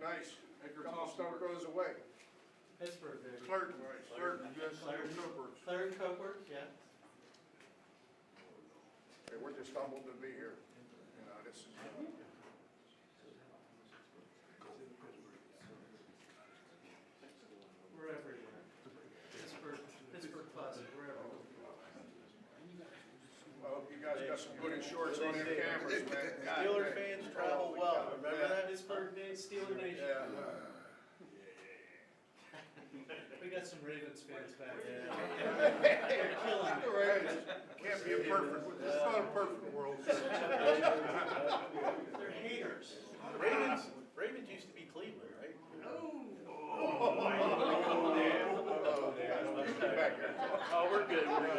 Nice. Edgar Couple Thompson stuff works. goes away. Pittsburgh, baby. Clerk, yes, Clerk. Cooper. Claire and Cokeworth, yeah. Hey, we're just humbled to be here. You know, this is, We're everywhere. Pittsburgh Plaza, we're everywhere. I hope you guys got some good insurance on your cameras, man. God, Steeler man. fans travel well, remember Yeah. that? Pittsburgh Steeler Nation. Yeah. We got some Ravens fans back there. Yeah. They're killing it. Right. Can't be a perfect, it's not a perfect world. They're haters. Ravens used to be Cleveland, right? Back here. Oh, we're good, we're good.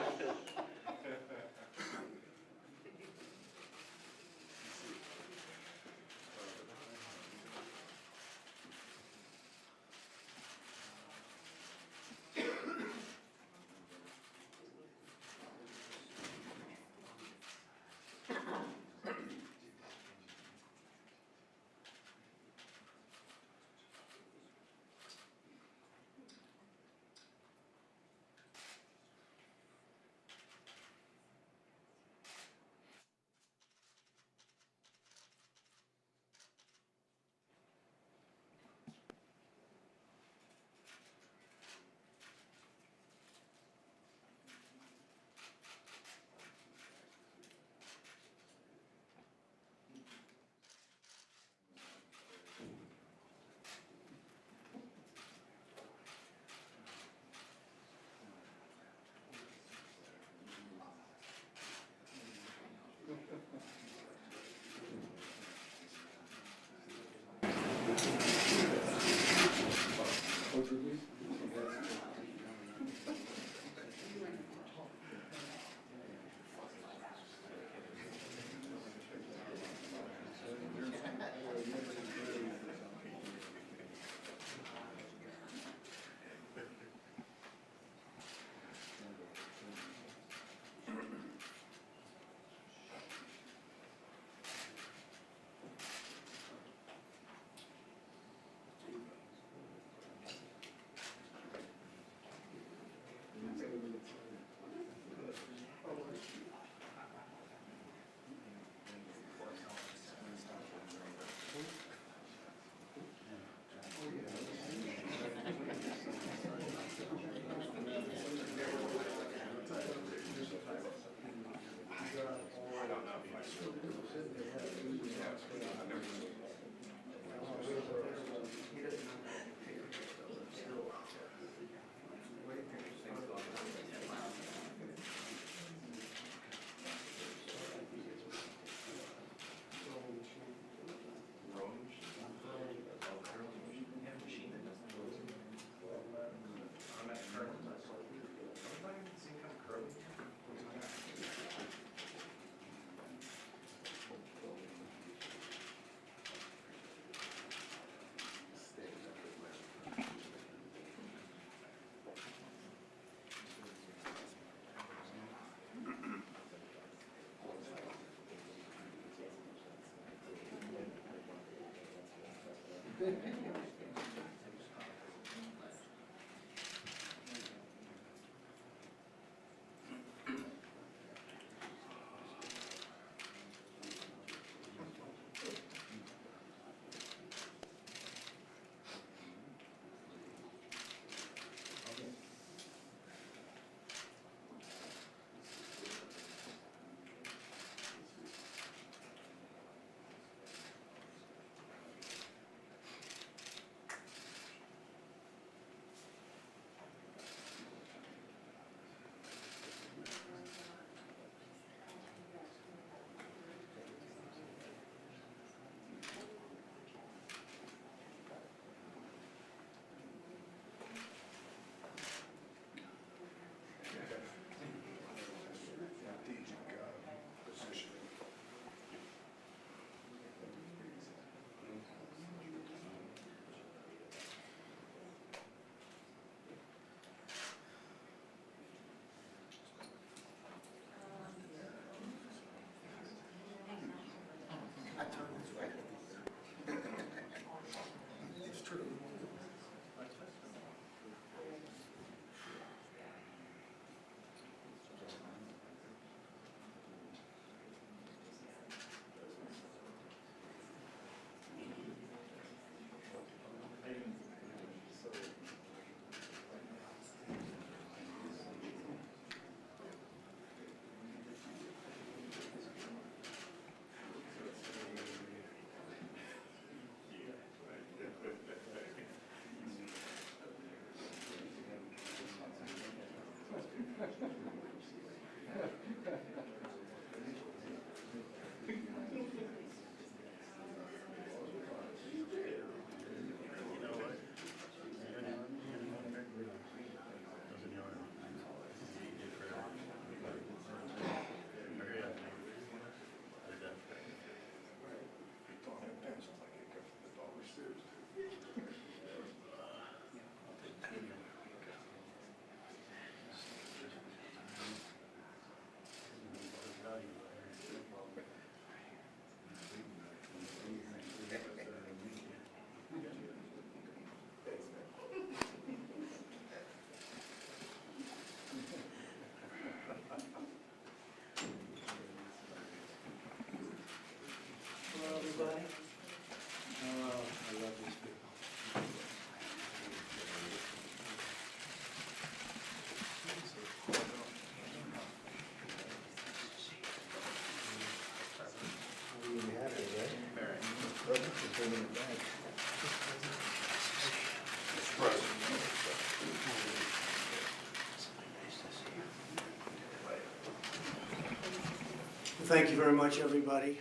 Thank you very much, everybody.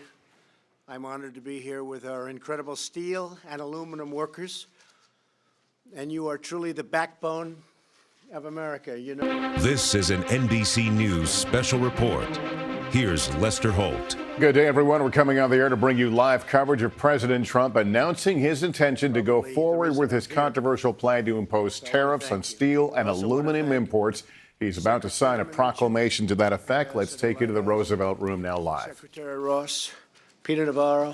I'm honored to be here with our incredible steel and aluminum workers, and you are truly the backbone of America. You know. This is an NBC News special report. Here's Lester Holt. Good day, everyone. We're coming on the air to bring you live coverage of President Trump announcing his intention to go forward with his controversial plan to impose tariffs on steel and aluminum imports. He's about to sign a proclamation to that effect. Let's take you to the Roosevelt Room now live. Secretary Ross, Peter Navarro,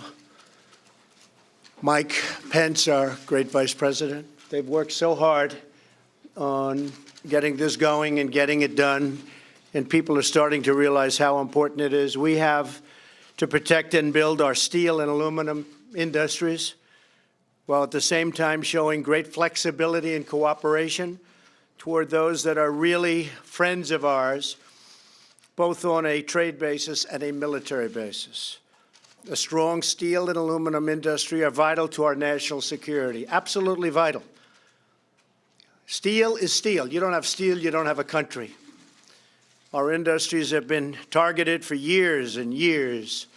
Mike Pence, our great vice president. They've worked so hard on getting this going and getting it done, and people are starting to realize how important it is. We have to protect and build our steel and aluminum industries, while at the same time showing great flexibility and cooperation toward those that are really friends of ours, both on a trade basis and a military basis. A strong steel and aluminum industry are vital to our national security, absolutely vital. Steel is steel. You don't have steel, you don't have a country. Our industries have been targeted for years and years,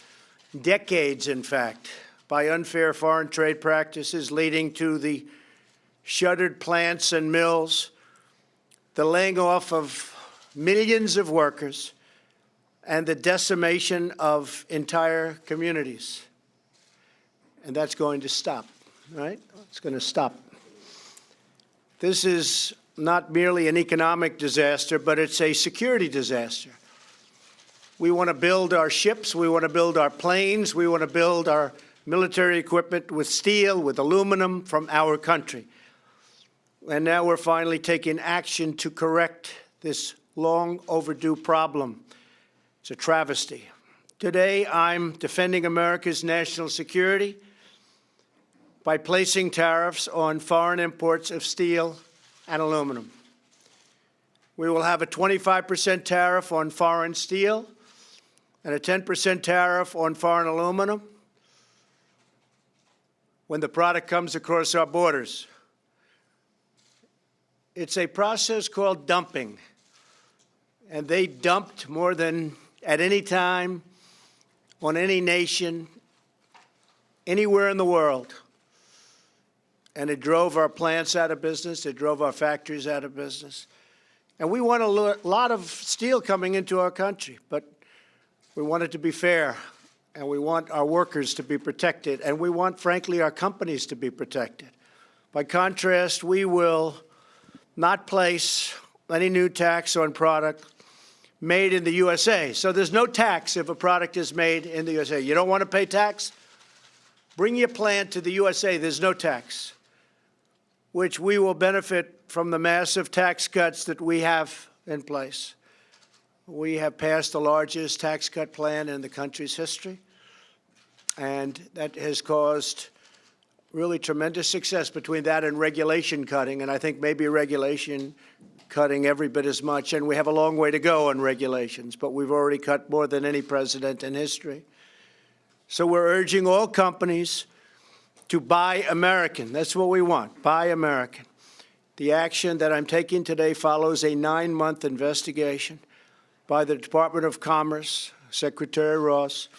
decades in fact, by unfair foreign trade practices leading to the shuttered plants and mills, the laying off of millions of workers, and the decimation of entire communities. And that's going to stop, right? It's going to stop. This is not merely an economic disaster, but it's a security disaster. We want to build our ships, we want to build our planes, we want to build our military equipment with steel, with aluminum from our country. And now we're finally taking action to correct this long overdue problem. It's a travesty. Today, I'm defending America's national security by placing tariffs on foreign imports of steel and aluminum. We will have a 25% tariff on foreign steel and a 10% tariff on foreign aluminum when the product comes across our borders. It's a process called dumping, and they dumped more than at any time on any nation, anywhere in the world. And it drove our plants out of business, it drove our factories out of business. And we want a lot of steel coming into our country, but we want it to be fair, and we want our workers to be protected, and we want, frankly, our companies to be protected. By contrast, we will not place any new tax on product made in the USA. So there's no tax if a product is made in the USA. You don't want to pay tax? Bring your plant to the USA. There's no tax, which we will benefit from the massive tax cuts that we have in place. We have passed the largest tax cut plan in the country's history, and that has caused really tremendous success between that and regulation cutting, and I think maybe regulation cutting every bit as much, and we have a long way to go on regulations, but we've already cut more than any president in history. So we're urging all companies to buy American. That's what we want, buy American. The action that I'm taking today follows a 9-month investigation by the Department of Commerce, Secretary Ross,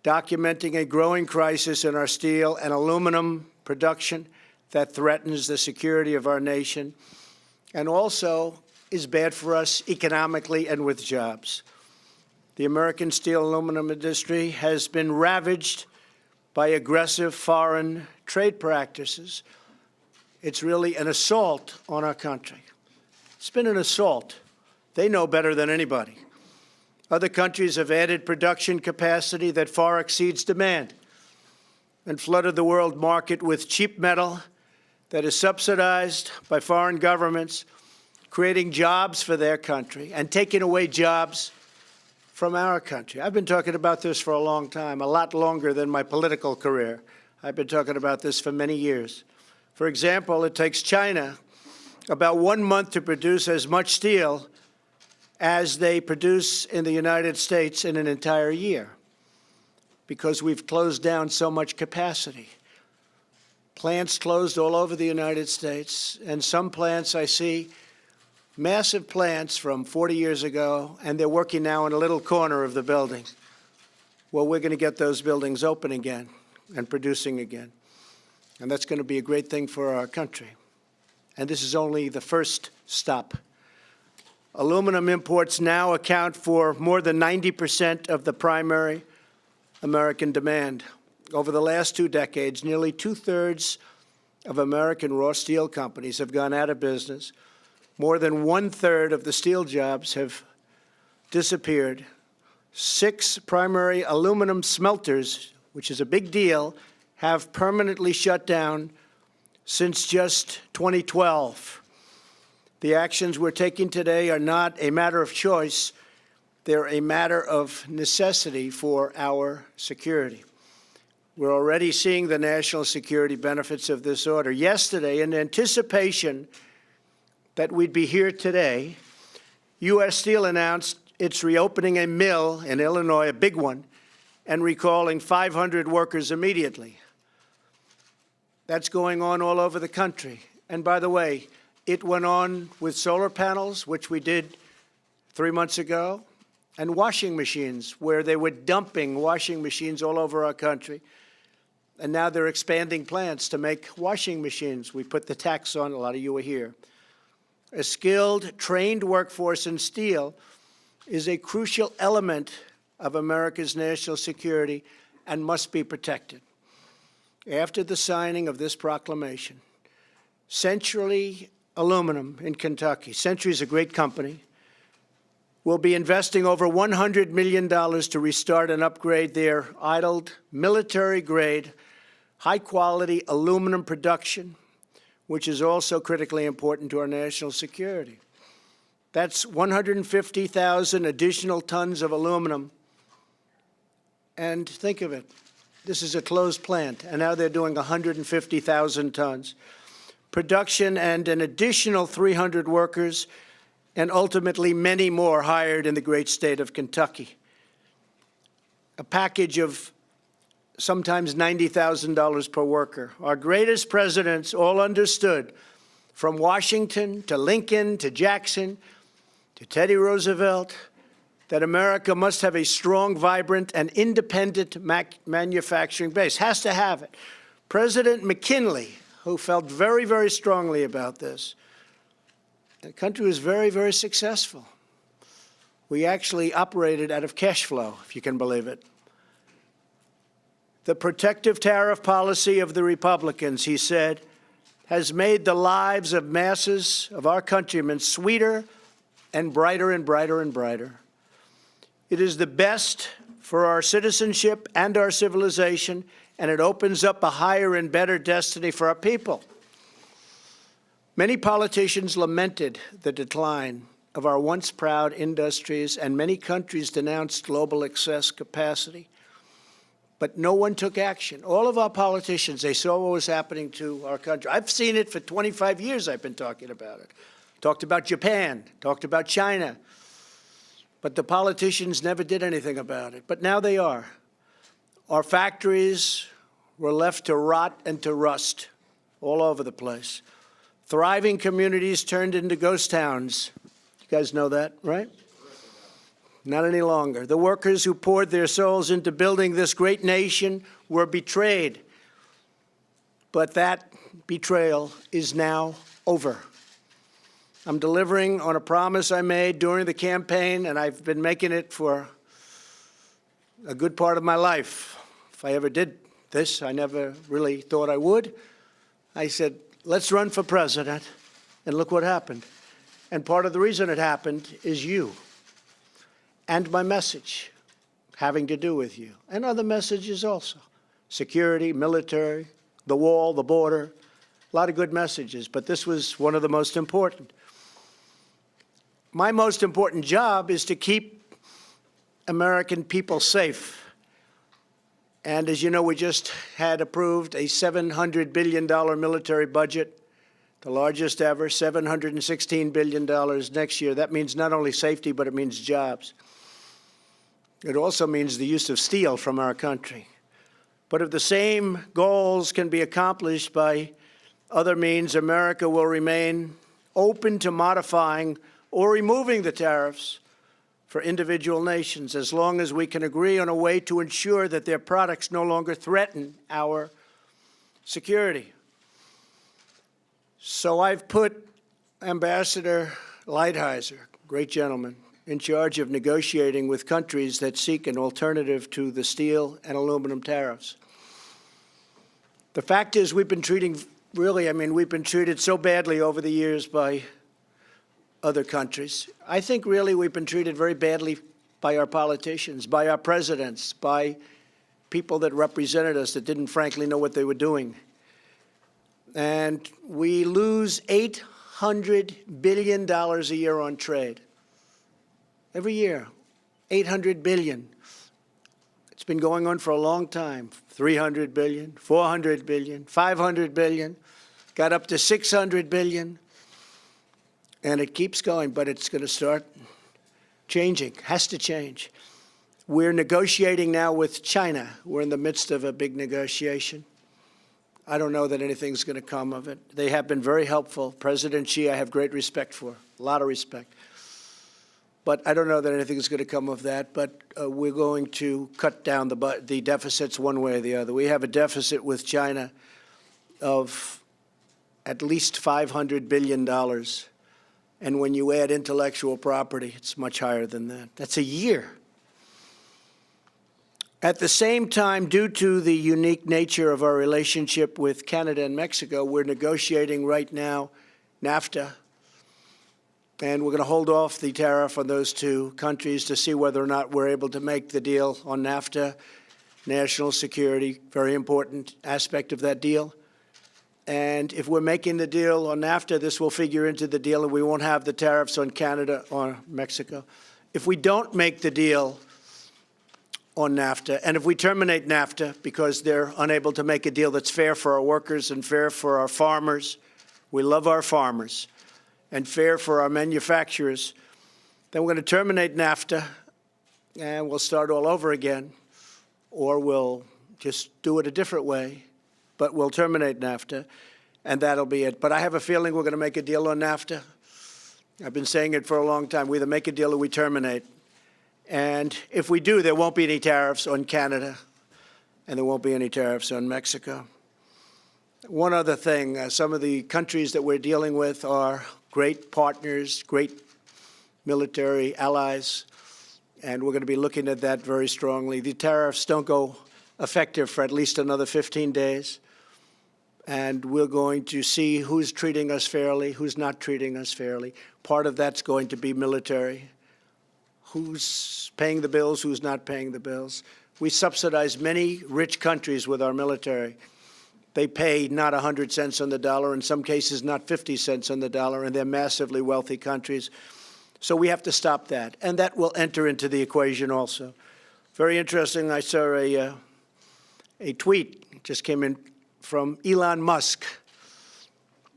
documenting a growing crisis in our steel and aluminum production that threatens the security of our nation and also is bad for us economically and with jobs. The American steel and aluminum industry has been ravaged by aggressive foreign trade practices. It's really an assault on our country. It's been an assault. They know better than anybody. Other countries have added production capacity that far exceeds demand and flooded the world market with cheap metal that is subsidized by foreign governments, creating jobs for their country and taking away jobs from our country. I've been talking about this for a long time, a lot longer than my political career. I've been talking about this for many years. For example, it takes China about 1 month to produce as much steel as they produce in the United States in an entire year because we've closed down so much capacity. Plants closed all over the United States, and some plants I see, massive plants from 40 years ago, and they're working now in a little corner of the building. Well, we're going to get those buildings open again and producing again. And that's going to be a great thing for our country. And this is only the first stop. Aluminum imports now account for more than 90% of the primary American demand. Over the last 2 decades, nearly 2/3 of American raw steel companies have gone out of business. More than 1/3 of the steel jobs have disappeared. 6 primary aluminum smelters, which is a big deal, have permanently shut down since just 2012. The actions we're taking today are not a matter of choice. They're a matter of necessity for our security. We're already seeing the national security benefits of this order. Yesterday, in anticipation that we'd be here today, U.S. Steel announced it's reopening a mill in Illinois, a big one, and recalling 500 workers immediately. That's going on all over the country. And by the way, it went on with solar panels, which we did 3 months ago, and washing machines, where they were dumping washing machines all over our country. And now they're expanding plants to make washing machines. We put the tax on, a lot of you are here. A skilled, trained workforce in steel is a crucial element of America's national security and must be protected. After the signing of this proclamation, Century Aluminum in Kentucky, Century is a great company, will be investing over $100 million to restart and upgrade their idled military-grade, high-quality aluminum production, which is also critically important to our national security. That's 150,000 additional tons of aluminum. And think of it, this is a closed plant, and now they're doing 150,000 tons. Production and an additional 300 workers, and ultimately many more hired in the great state of Kentucky. A package of sometimes $90,000 per worker. Our greatest presidents all understood, from Washington to Lincoln to Jackson to Teddy Roosevelt, that America must have a strong, vibrant, and independent manufacturing base. Has to have it. President McKinley, who felt very, very strongly about this, the country was very, very successful. We actually operated out of cash flow, if you can believe it. The protective tariff policy of the Republicans, he said, has made the lives of masses of our countrymen sweeter and brighter and brighter and brighter. It is the best for our citizenship and our civilization, and it opens up a higher and better destiny for our people. Many politicians lamented the decline of our once proud industries, and many countries denounced global excess capacity. But no one took action. All of our politicians, they saw what was happening to our country. I've seen it for 25 years. I've been talking about it. Talked about Japan, talked about China. But the politicians never did anything about it. But now they are. Our factories were left to rot and to rust all over the place. Thriving communities turned into ghost towns. You guys know that, right? Not any longer. The workers who poured their souls into building this great nation were betrayed. But that betrayal is now over. I'm delivering on a promise I made during the campaign, and I've been making it for a good part of my life. If I ever did this, I never really thought I would. I said, let's run for president, and look what happened. And part of the reason it happened is you. And my message having to do with you, and other messages also. Security, military, the wall, the border, a lot of good messages, but this was one of the most important. My most important job is to keep American people safe. And as you know, we just had approved a $700 billion military budget, the largest ever, $716 billion next year. That means not only safety, but it means jobs. It also means the use of steel from our country. But if the same goals can be accomplished by other means, America will remain open to modifying or removing the tariffs for individual nations as long as we can agree on a way to ensure that their products no longer threaten our security. So I've put Ambassador Lighthizer, great gentleman, in charge of negotiating with countries that seek an alternative to the steel and aluminum tariffs. The fact is we've been treating, we've been treated so badly over the years by other countries. I think really we've been treated very badly by our politicians, by our presidents, by people that represented us that didn't frankly know what they were doing. And we lose $800 billion a year on trade. Every year, $800 billion. It's been going on for a long time. $300 billion, $400 billion, $500 billion, got up to $600 billion. And it keeps going, but it's going to start changing, has to change. We're negotiating now with China. We're in the midst of a big negotiation. I don't know that anything's going to come of it. They have been very helpful. President Xi, I have great respect for, a lot of respect. But I don't know that anything is going to come of that. But we're going to cut down the deficits one way or the other. We have a deficit with China of at least $500 billion. And when you add intellectual property, it's much higher than that. That's a year. At the same time, due to the unique nature of our relationship with Canada and Mexico, we're negotiating right now NAFTA. And we're going to hold off the tariff on those two countries to see whether or not we're able to make the deal on NAFTA. National security, very important aspect of that deal. And if we're making the deal on NAFTA, this will figure into the deal, and we won't have the tariffs on Canada or Mexico. If we don't make the deal on NAFTA, and if we terminate NAFTA because they're unable to make a deal that's fair for our workers and fair for our farmers, we love our farmers, and fair for our manufacturers, then we're going to terminate NAFTA, and we'll start all over again, or we'll just do it a different way. But we'll terminate NAFTA, and that'll be it. But I have a feeling we're going to make a deal on NAFTA. I've been saying it for a long time. We either make a deal or we terminate. And if we do, there won't be any tariffs on Canada, and there won't be any tariffs on Mexico. One other thing, some of the countries that we're dealing with are great partners, great military allies, and we're going to be looking at that very strongly. The tariffs don't go effective for at least another 15 days. And we're going to see who's treating us fairly, who's not treating us fairly. Part of that's going to be military. Who's paying the bills, who's not paying the bills. We subsidize many rich countries with our military. They pay not 100 cents on the dollar, in some cases not 50 cents on the dollar, and they're massively wealthy countries. So we have to stop that. And that will enter into the equation also. Very interesting, I saw a tweet just came in from Elon Musk,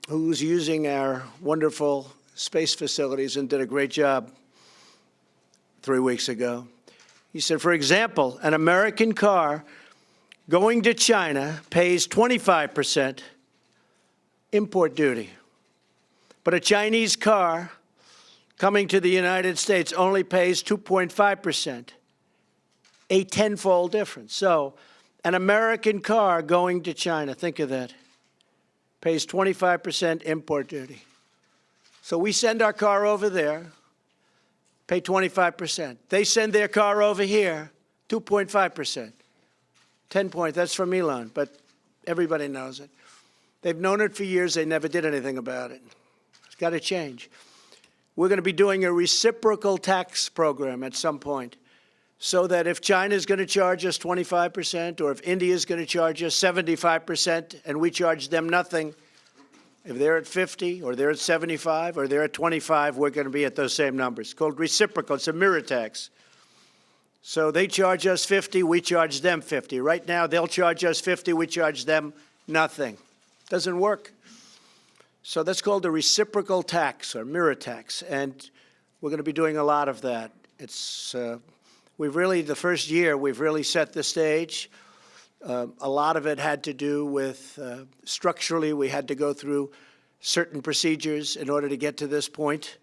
who's using our wonderful space facilities and did a great job 3 weeks ago. He said, for example, an American car going to China pays 25% import duty, but a Chinese car coming to the United States only pays 2.5%, a tenfold difference. So an American car going to China, think of that, pays 25% import duty. So we send our car over there, pay 25%. They send their car over here, 2.5%. 10 points, that's from Elon, but everybody knows it. They've known it for years, they never did anything about it. It's got to change. We're going to be doing a reciprocal tax program at some point, so that if China is going to charge us 25%, or if India is going to charge us 75%, and we charge them nothing, if they're at 50, or they're at 75, or they're at 25, we're going to be at those same numbers. It's called reciprocal. It's a mirror tax. So they charge us 50, we charge them 50. Right now, they'll charge us 50, we charge them nothing. Doesn't work. So that's called a reciprocal tax, or mirror tax, and we're going to be doing a lot of that. It's the first year, we've really set the stage. A lot of it had to do with structurally, we had to go through certain procedures in order to get to this point,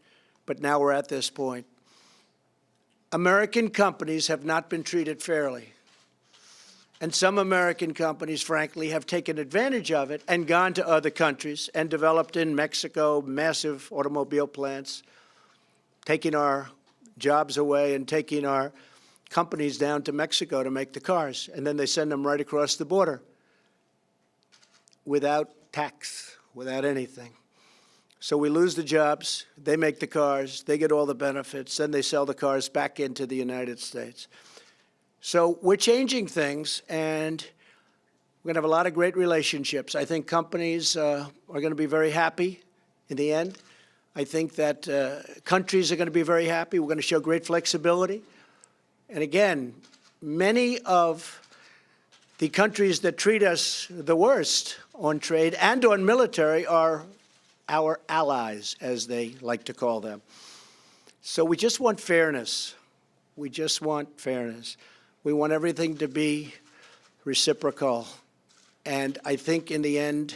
but now we're at this point. American companies have not been treated fairly. And some American companies, frankly, have taken advantage of it and gone to other countries and developed in Mexico massive automobile plants, taking our jobs away and taking our companies down to Mexico to make the cars. And then they send them right across the border without tax, without anything. So we lose the jobs, they make the cars, they get all the benefits, then they sell the cars back into the United States. So we're changing things, and we're going to have a lot of great relationships. I think companies are going to be very happy in the end. I think that countries are going to be very happy. We're going to show great flexibility. And again, many of the countries that treat us the worst on trade and on military are our allies, as they like to call them. So we just want fairness. We just want fairness. We want everything to be reciprocal. And I think in the end,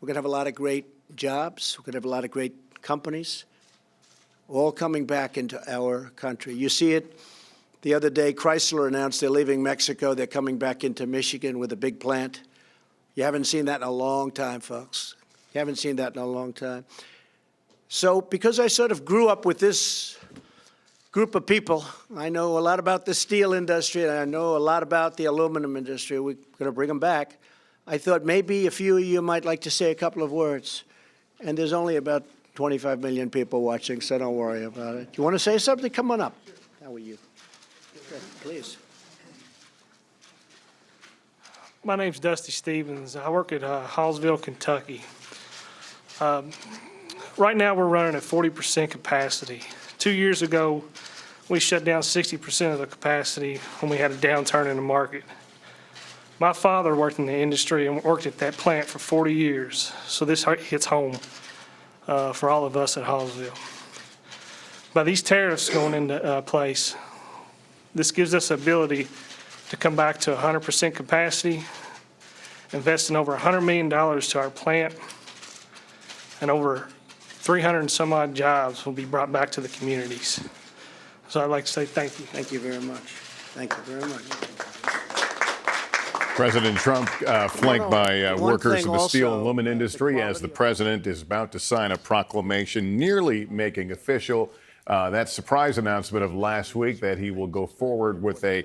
we're going to have a lot of great jobs. We're going to have a lot of great companies all coming back into our country. You see it the other day. Chrysler announced they're leaving Mexico. They're coming back into Michigan with a big plant. You haven't seen that in a long time, folks. You haven't seen that in a long time. So because I sort of grew up with this group of people, I know a lot about the steel industry, and I know a lot about the aluminum industry. We're going to bring them back. I thought maybe a few of you might like to say a couple of words. And there's only about 25 million people watching, so don't worry about it. You want to say something? Come on up. How are you? Good, please. My name's Dusty Stevens. I work at Hallsville, Kentucky. Right now, we're running at 40% capacity. 2 years ago, we shut down 60% of the capacity when we had a downturn in the market. My father worked in the industry and worked at that plant for 40 years, so this hits home for all of us at Hallsville. By these tariffs going into place, this gives us the ability to come back to 100% capacity, investing over $100 million to our plant, and over 300 and some odd jobs will be brought back to the communities. So I'd like to say thank you. Thank you very much. Thank you very much. President Trump flanked by One workers thing in the steel and also, aluminum industry the as the quality president is about to sign a proclamation nearly making official that surprise announcement of last week that he will go forward with a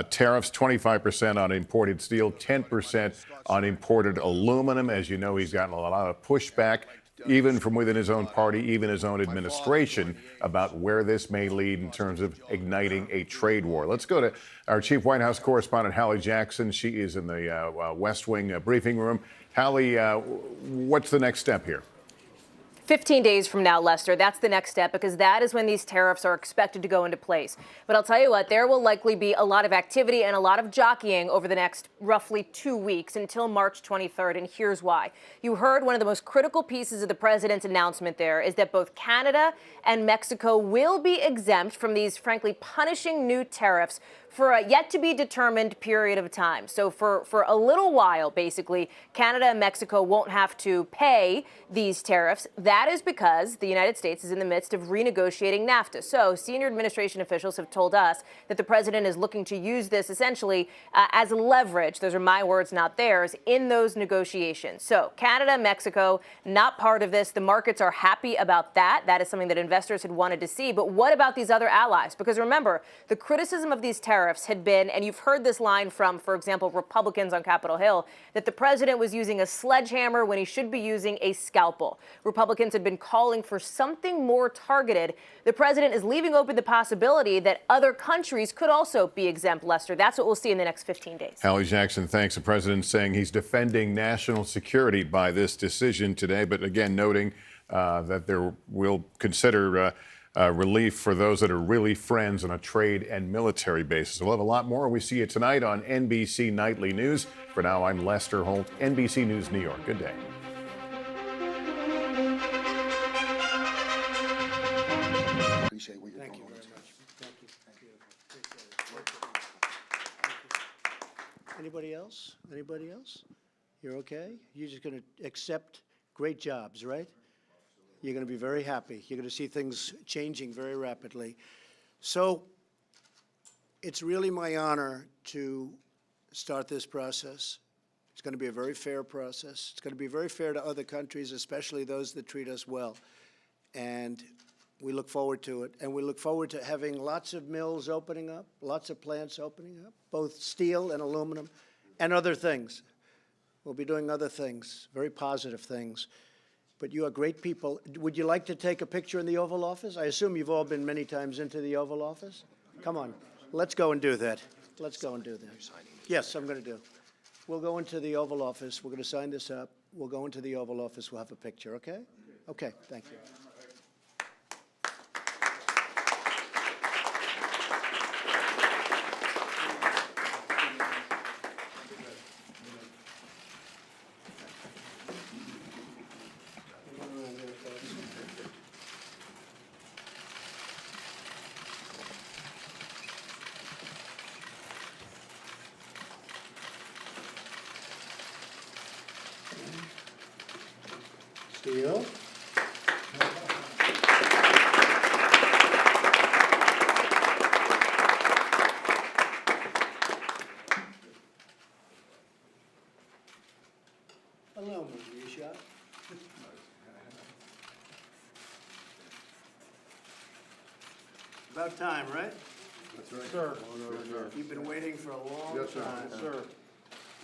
tariffs 25% on imported steel, 10% on imported aluminum. As you know, he's gotten a lot of pushback, even from within his own party, even his own administration, about where this may lead in terms of igniting a trade war. Let's go to our chief White House correspondent, Hallie Jackson. She is in the West Wing briefing room. Hallie, what's the next step here? 15 days from now, Lester, that's the next step, because that is when these tariffs are expected to go into place. But I'll tell you what, there will likely be a lot of activity and a lot of jockeying over the next roughly 2 weeks until March 23rd, and here's why. You heard one of the most critical pieces of the president's announcement there is that both Canada and Mexico will be exempt from these, frankly, punishing new tariffs for a yet-to-be-determined period of time. So for a little while, basically, Canada and Mexico won't have to pay these tariffs. That is because the United States is in the midst of renegotiating NAFTA. So senior administration officials have told us that the president is looking to use this essentially as leverage, those are my words, not theirs, in those negotiations. So Canada, Mexico, not part of this. The markets are happy about that. That is something that investors had wanted to see. But what about these other allies? Because remember, the criticism of these tariffs had been, and you've heard this line from, for example, Republicans on Capitol Hill, that the president was using a sledgehammer when he should be using a scalpel. Republicans had been calling for something more targeted. The president is leaving open the possibility that other countries could also be exempt, Lester. That's what we'll see in the next 15 days. Hallie Jackson, thanks. The president saying he's defending national security by this decision today, but again, noting that there will consider relief for those that are really friends on a trade and military basis. We'll have a lot more. We see you tonight on NBC Nightly News. For now, I'm Lester Holt, NBC News, New York. Good day. Appreciate what you're doing. Thank you very much. Thank you. Anybody else? Anybody else? You're okay? You're just going to accept great jobs, right? You're going to be very happy. You're going to see things changing very rapidly. So it's really my honor to start this process. It's going to be a very fair process. It's going to be very fair to other countries, especially those that treat us well. And we look forward to it. And we look forward to having lots of mills opening up, lots of plants opening up, both steel and aluminum, and other things. We'll be doing other things, very positive things. But you are great people. Would you like to take a picture in the Oval Office? I assume you've all been many times into the Oval Office. Come on, let's go and do that. Let's go and do that. Yes, I'm going to do. We'll go into the Oval Office. We're going to sign this up. We'll go into the Oval Office. We'll have a picture, okay? Okay, thank you. Steel. Hello, Marisha. About time, right? That's right. Sir. Yes, sir. You've been waiting for a long Yes, sir. time. Yes, sir.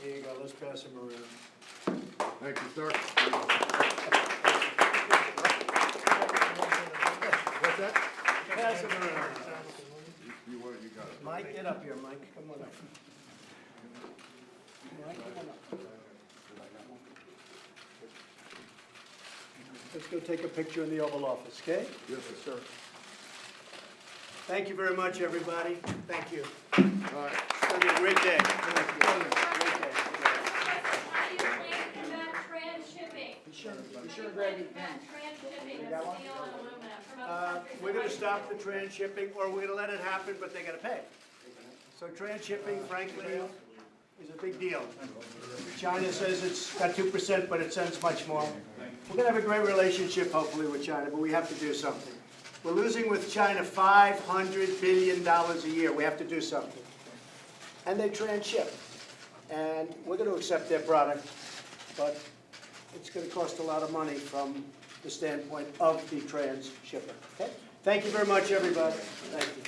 Here you go, let's pass them around. Thank you, sir. What's that? Pass them around. You got it. Mike, get up here, Mike, come on up. Mike, come on up. Let's go take a picture in the Oval Office, okay? Yes, sir. Thank you very much, everybody. Thank you. All right. It's going to be a great day. Thank you. Great day. How do you plan to combat transshipping? Transshipping of steel and aluminum from other countries? We're going to stop the transshipping, or we're going to let it happen, but they got to pay. So transshipping, frankly, is a big deal. China says it's got 2%, but it sends much more. We're going to have a great relationship, hopefully, with China, but we have to do something. We're losing with China $500 billion a year. We have to do something. And they transship. And we're going to accept their product, but it's going to cost a lot of money from the standpoint of the transshipper. Okay? Thank you very much, everybody. Thank you.